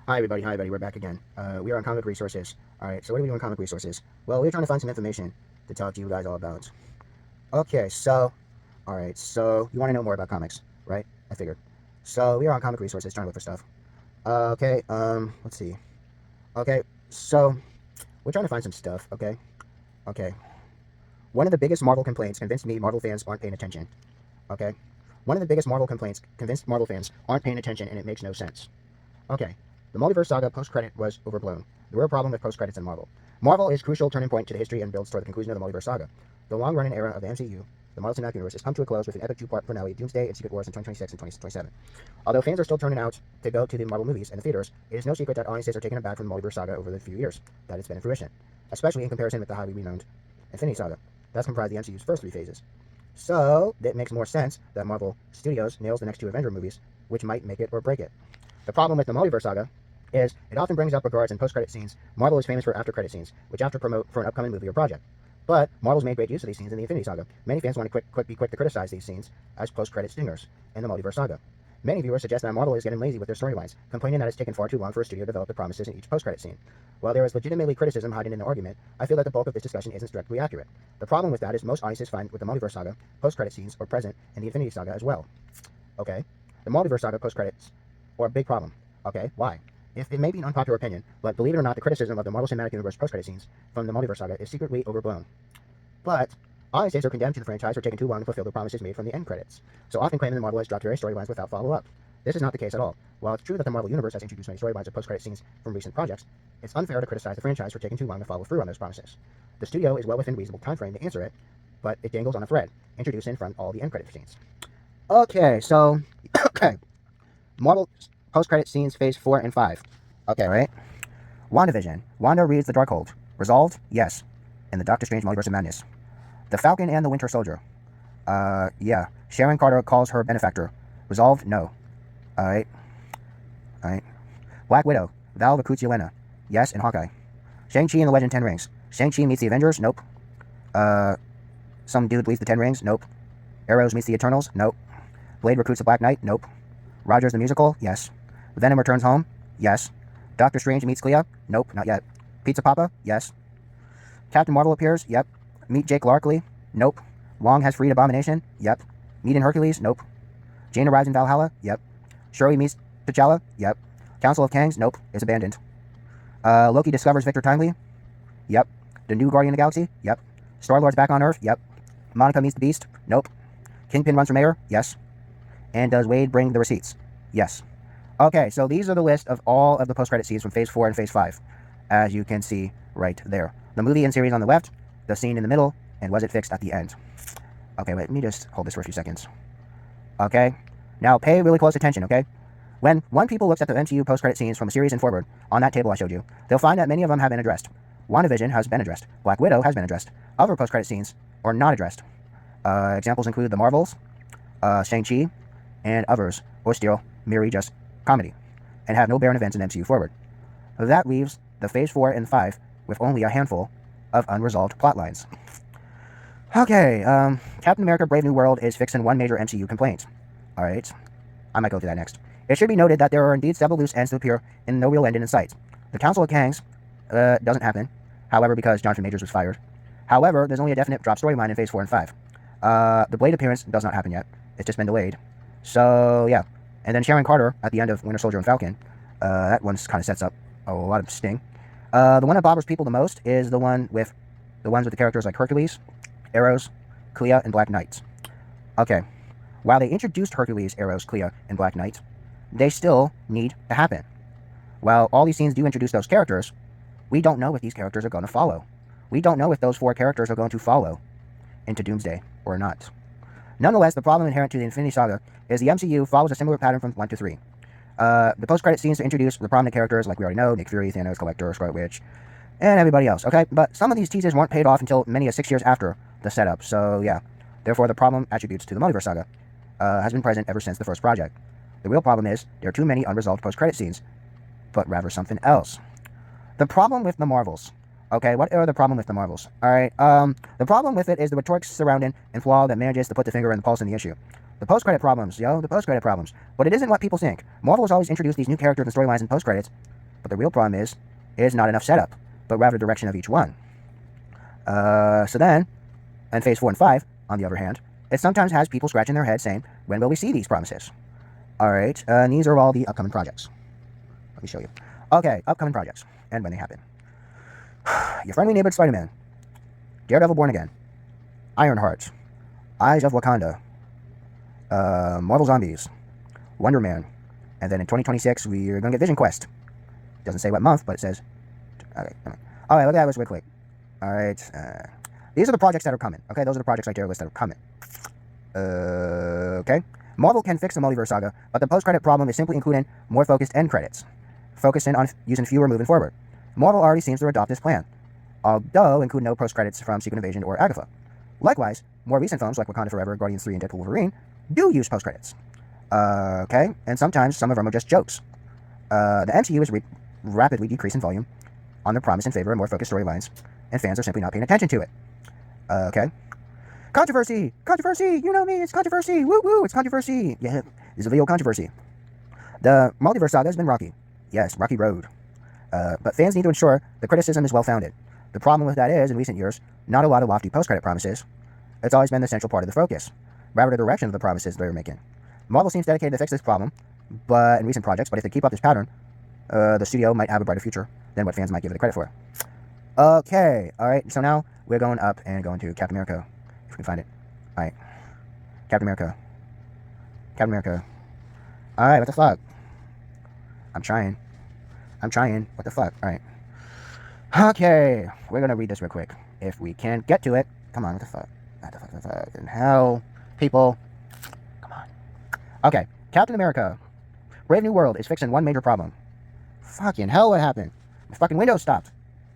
Hi everybody, we're back again. We are on Comic Resources. Alright, so what do we do on Comic Resources? Well, we're trying to find some information to talk to you guys all about. Alright, so you want to know more about comics, right? I figured. So we are on Comic Resources trying to look for stuff. Let's see. Okay, so we're trying to find some stuff, okay. One of the biggest Marvel complaints convinced me Marvel fans aren't paying attention, okay? One of the biggest Marvel complaints convinced Marvel fans aren't paying attention, and it makes no sense. Okay, the multiverse saga post-credit was overblown. The real problem with post-credits in Marvel. Marvel is a crucial turning point to the history and builds toward the conclusion of the multiverse saga. The long-running era of the MCU, the Marvel Cinematic Universe, has come to a close with an epic two-part finale, Doomsday and Secret Wars in 2026 and 2027. Although fans are still turning out to go to the Marvel movies and the theaters, it is no secret that audiences are taken aback from the multiverse saga over the few years that it's been in fruition, especially in comparison with the highly renowned Infinity Saga. That's comprised the MCU's first three phases. So, it makes more sense that Marvel Studios nails the next two Avenger movies, which might make it or break it. The problem with the multiverse saga is it often brings up regards in post-credit scenes. Marvel is famous for after-credit scenes, which after promote for an upcoming movie or project. But Marvel's made great use of these scenes in the Infinity Saga. Many fans want to be quick to criticize these scenes as post-credit stingers in the multiverse saga. Many viewers suggest that Marvel is getting lazy with their storylines, complaining that it's taken far too long for a studio to develop the promises in each post-credit scene. While there is legitimately criticism hiding in the argument, I feel that the bulk of this discussion isn't directly accurate. The problem with that is most audiences find with the multiverse saga, post-credit scenes are present in the Infinity Saga as well. Okay? The multiverse saga post-credits are a big problem. Okay? Why? If it may be an unpopular opinion, but believe it or not, the criticism of the Marvel Cinematic Universe post-credit scenes from the multiverse saga is secretly overblown. But audiences are condemned to the franchise for taking too long to fulfill the promises made from the end credits, so often claiming that Marvel has dropped various storylines without follow-up. This is not the case at all. While it's true that the Marvel Universe has introduced many storylines of post-credit scenes from recent projects, it's unfair to criticize the franchise for taking too long to follow through on those promises. The studio is well within a reasonable time frame to answer it, but it dangles on a thread, introducing from all the end credit scenes. Okay, so Marvel post-credit scenes phase 4 and 5. Okay, right? WandaVision. Wanda reads the Darkhold. Resolved? Yes. In the Doctor Strange Multiverse of Madness. The Falcon and the Winter Soldier. Yeah. Sharon Carter calls her benefactor. Resolved? No. Alright. Black Widow. Val recruits Yelena. Yes, in Hawkeye. Shang-Chi and the Legend 10 Rings. Shang-Chi meets the Avengers? Nope. Some dude leads the 10 Rings? Nope. Arrows meets the Eternals? Nope. Blade recruits the Black Knight? Nope. Rogers the Musical? Yes. Venom returns home? Yes. Doctor Strange meets Clea? Nope, not yet. Pizza Papa? Yes. Captain Marvel appears? Yep. Meet Jake Larkley? Nope. Wong has freed Abomination? Yep. Meet in Hercules? Nope. Jane arrives in Valhalla? Yep. Shuri meets T'Challa? Yep. Council of Kangs? Nope, is abandoned. Loki discovers Victor Timely? Yep. The new Guardian of the Galaxy? Yep. Star-Lord's back on Earth? Yep. Monica meets the Beast? Nope. Kingpin runs for mayor? Yes. And does Wade bring the receipts? Yes. Okay, so these are the list of all of the post-credit scenes from Phase 4 and Phase 5, as you can see right there. The movie and series on the left, the scene in the middle, and was it fixed at the end. Okay, let me just hold this for a few seconds. Okay, now pay really close attention, okay? When one people looks at the MCU post-credit scenes from the series and forward, on that table I showed you, they'll find that many of them have been addressed. WandaVision has been addressed. Black Widow has been addressed. Other post-credit scenes are not addressed. Examples include The Marvels, Shang-Chi, and others, or still, merely just comedy, and have no bearing events in MCU forward. That leaves the Phase 4 and 5 with only a handful of unresolved plotlines. Okay, Captain America Brave New World is fixing one major MCU complaint. Alright, I might go through that next. It should be noted that there are indeed several loose ends to appear and no real ending in sight. The Council of Kangs doesn't happen, however, because Jonathan Majors was fired. However, there's only a definite drop storyline in Phase 4 and 5. The Blade appearance does not happen yet. It's just been delayed. So, yeah. And then Sharon Carter at the end of Winter Soldier and Falcon. That one kind of sets up a lot of sting. The one that bothers people the most is the ones with the characters like Hercules, Arrows, Clea, and Black Knight. Okay. While they introduced Hercules, Arrows, Clea, and Black Knight, they still need to happen. While all these scenes do introduce those characters, we don't know if these characters are going to follow. We don't know if those 4 characters are going to follow into Doomsday or not. Nonetheless, the problem inherent to the Infinity Saga is the MCU follows a similar pattern from 1 to 3. The post-credit scenes to introduce the prominent characters like we already know, Nick Fury, Thanos, Collector, Scarlet Witch, and everybody else, okay? But some of these teasers weren't paid off until many as 6 years after the setup, so yeah. Therefore, the problem attributes to the Multiverse Saga has been present ever since the first project. The real problem is there are too many unresolved post-credit scenes, but rather something else. The problem with the Marvels. Okay, what are the problem with the Marvels? Alright, the problem with it is the rhetoric surrounding and flaw that manages to put the finger in the pulse in the issue. The post-credit problems, the post-credit problems. But it isn't what people think. Marvel has always introduced these new characters and storylines in post-credits But the real problem is not enough setup, but rather direction of each one. So then, in Phase 4 and 5, on the other hand, it sometimes has people scratching their heads saying, when will we see these promises? Alright, and these are all the upcoming projects. Let me show you. Okay, upcoming projects, and when they happen. Your Friendly Neighborhood Spider-Man, Daredevil Born Again, Ironheart, Eyes of Wakanda, Marvel Zombies, Wonder Man, and then in 2026 we're going to get Vision Quest. Doesn't say what month, but it says... Okay, alright, look at that real quick. Alright, these are the projects that are coming. Okay, those are the projects right there list that are coming. Okay. Marvel can fix the multiverse saga, but the post-credit problem is simply including more focused end credits, focusing on using fewer moving forward. Marvel already seems to adopt this plan, although include no post-credits from Secret Invasion or Agatha. Likewise, more recent films like Wakanda Forever, Guardians 3, and Deadpool Wolverine do use post-credits. Okay, and sometimes some of them are just jokes. The MCU is rapidly decreasing volume on their promise in favor of more focused storylines, and fans are simply not paying attention to it. Okay. Controversy! Controversy! You know me, it's controversy! Woo woo, it's controversy! Yeah, it's a video controversy. The multiverse saga has been rocky. Yes, rocky road. But fans need to ensure the criticism is well-founded. The problem with that is, in recent years, not a lot of lofty post-credit promises. It's always been the central part of the focus, rather the direction of the promises they're making. Marvel seems dedicated to fix this problem, but in recent projects, but if they keep up this pattern, the studio might have a brighter future than what fans might give it the credit for. Okay, alright, so now we're going up and going to Captain America. If we can find it. Alright. Captain America. Captain America. Alright, what the fuck? I'm trying. What the fuck? Alright. Okay. We're gonna read this real quick. If we can get to it. Come on, what the fuck? What the fuck? Hell. People. Come on. Okay. Captain America. Brave New World is fixing one major problem. Fucking hell, what happened? My fucking window stopped.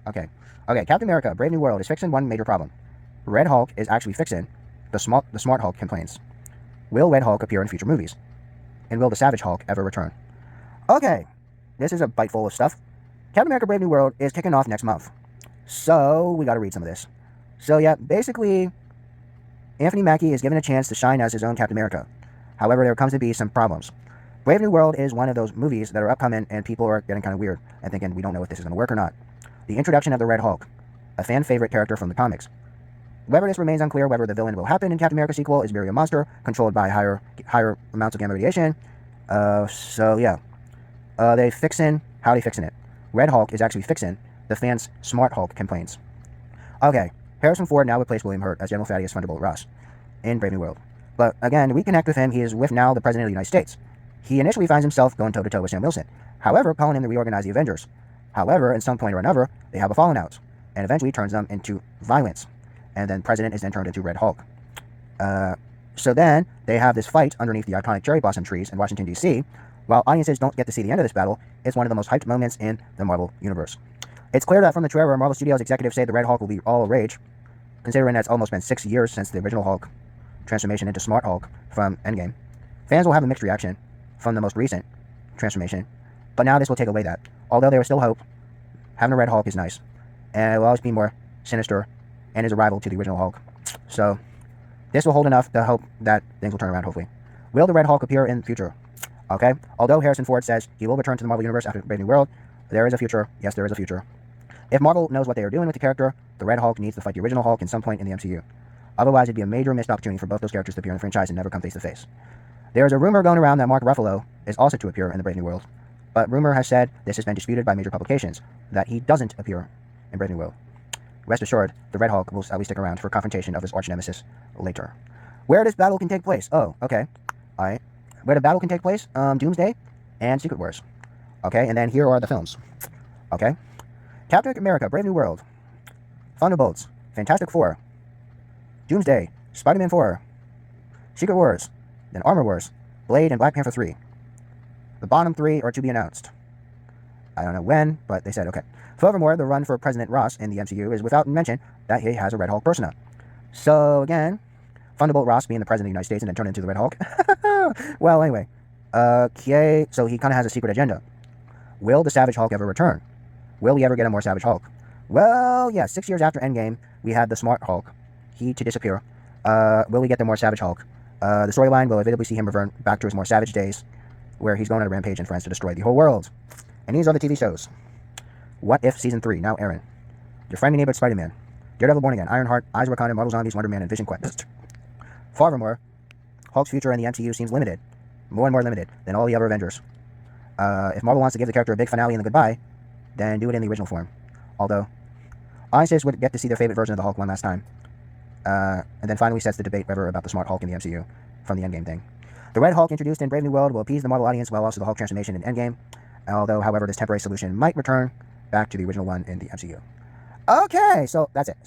Okay. Okay, Captain America. Brave New World is fixing one major problem. Red Hulk is actually fixing the Smart Hulk complains. Will Red Hulk appear in future movies? And will the Savage Hulk ever return? Okay, this is a bite full of stuff. Captain America Brave New World is kicking off next month. So, we gotta read some of this. So yeah, basically, Anthony Mackie is given a chance to shine as his own Captain America. However, there comes to be some problems. Brave New World is one of those movies that are upcoming and people are getting kind of weird and thinking we don't know if this is going to work or not. The introduction of the Red Hulk, a fan favorite character from the comics. Whether this remains unclear whether the villain will happen in Captain America sequel is merely a monster controlled by higher amounts of gamma radiation. So yeah. How they fixing it? Red Hulk is actually fixing the fans' Smart Hulk complaints. Okay, Harrison Ford now replaced William Hurt as General Thaddeus Thunderbolt Ross in Brave New World. But again, to reconnect with him, he is with now the President of the United States. He initially finds himself going toe-to-toe with Sam Wilson, however, calling him to reorganize the Avengers. However, at some point or another, they have a falling out, and eventually turns them into violence. And then President is then turned into Red Hulk. So then, they have this fight underneath the iconic cherry blossom trees in Washington, D.C. While audiences don't get to see the end of this battle, it's one of the most hyped moments in the Marvel Universe. It's clear that from the trailer, Marvel Studios executives say the Red Hulk will be all rage, considering that it's almost been 6 years since the original Hulk transformation into Smart Hulk from Endgame. Fans will have a mixed reaction from the most recent transformation, but now this will take away that. Although there is still hope, having a Red Hulk is nice, and it will always be more sinister and is a rival to the original Hulk. So, this will hold enough to hope that things will turn around, hopefully. Will the Red Hulk appear in the future? Okay, although Harrison Ford says he will return to the Marvel Universe after Brave New World, there is a future. Yes, there is a future. If Marvel knows what they are doing with the character, the Red Hulk needs to fight the original Hulk in some point in the MCU. Otherwise, it'd be a major missed opportunity for both those characters to appear in the franchise and never come face to face. There is a rumor going around that Mark Ruffalo is also to appear in the Brave New World, but rumor has said this has been disputed by major publications, that he doesn't appear in Brave New World. Rest assured, the Red Hulk will at least stick around for confrontation of his arch-nemesis later. Where this battle can take place? Oh, okay. Alright. Where the battle can take place? Doomsday and Secret Wars. Okay, and then here are the films. Okay. Captain America, Brave New World, Thunderbolts, Fantastic Four, Doomsday, Spider-Man 4, Secret Wars, then Armor Wars, Blade, and Black Panther 3. The bottom 3 are to be announced. I don't know when, but they said okay. Furthermore, the run for President Ross in the MCU is without mention that he has a Red Hulk persona. So again, Thunderbolt Ross being the President of the United States and then turned into the Red Hulk. Well, anyway. Okay, so he kind of has a secret agenda. Will the Savage Hulk ever return? Will we ever get a more Savage Hulk? Well, yeah, 6 years after Endgame, we had the Smart Hulk. He to disappear. Will we get the more Savage Hulk? The storyline will inevitably see him revert back to his more savage days, where he's going on a rampage and friends to destroy the whole world. And these are the TV shows. What If Season 3, now Aaron. Your Friendly Neighborhood Spider-Man. Daredevil Born Again, Ironheart, Eyes of Wakanda, Marvel Zombies, Wonder Man, and Vision Quest. Furthermore, Hulk's future in the MCU seems limited. More and more limited than all the other Avengers. If Marvel wants to give the character a big finale and a goodbye, then do it in the original form. Although, audiences would get to see their favorite version of the Hulk one last time. And then finally sets the debate ever about the smart Hulk in the MCU from the Endgame thing. The Red Hulk introduced in Brave New World will appease the Marvel audience while also the Hulk transformation in Endgame. Although, however, this temporary solution might return back to the original one in the MCU. Okay, so that's it.